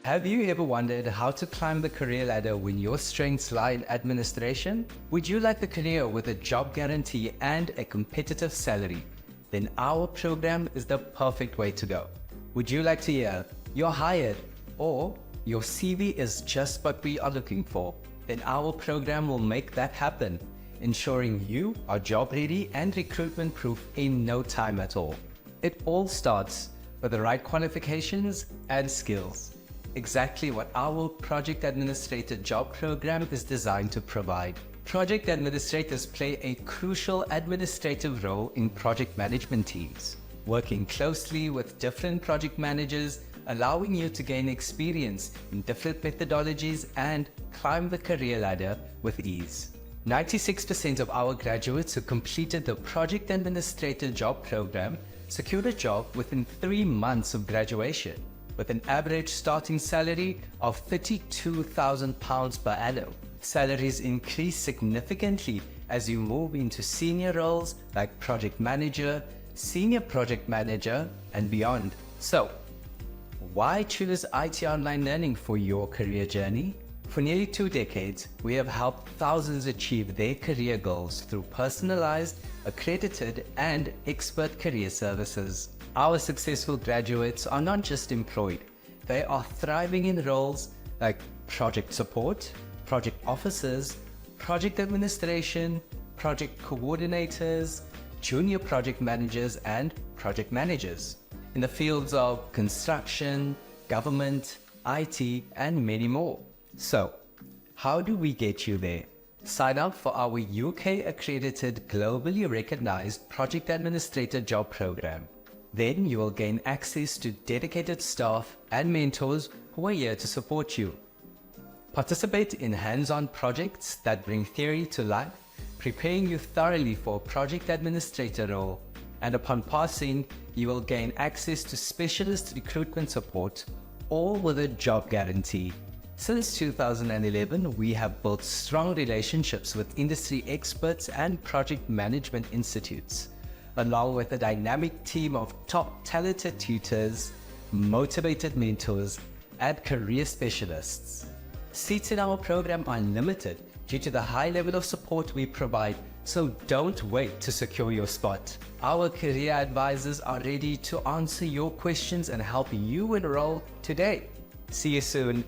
Have you ever wondered how to climb the career ladder when your strengths lie in administration? Would you like a career with a job guarantee and a competitive salary? Then our program is the perfect way to go. Would you like to hear you're hired or your CV is just what we are looking for? Then our program will make that happen, ensuring you are job ready and recruitment proof in no time at all. It all starts with the right qualifications and skills. Exactly what our Project Administrator job program is designed to provide. Project administrators play a crucial administrative role in project management teams, working closely with different project managers, allowing you to gain experience in different methodologies and climb the career ladder with ease. 96% of our graduates who completed the Project Administrator job program secured a job within 3 months of graduation, with an average starting salary of £32,000 per annum. Salaries increase significantly as you move into senior roles like project manager, senior project manager, and beyond. So, why choose IT Online Learning for your career journey? For nearly 2 decades, we have helped thousands achieve their career goals through personalized, accredited, and expert career services. Our successful graduates are not just employed, they are thriving in roles like project support, project officers, project administration, project coordinators, junior project managers, and project managers in the fields of construction, government, IT, and many more. So, how do we get you there? Sign up for our UK-accredited, globally recognized Project Administrator job program. Then you will gain access to dedicated staff and mentors who are here to support you. Participate in hands-on projects that bring theory to life, preparing you thoroughly for a project administrator role. And upon passing, you will gain access to specialist recruitment support, all with a job guarantee. Since 2011, we have built strong relationships with industry experts and project management institutes, along with a dynamic team of top talented tutors, motivated mentors, and career specialists. Seats in our program are limited due to the high level of support we provide, so don't wait to secure your spot. Our career advisors are ready to answer your questions and help you enroll today. See you soon.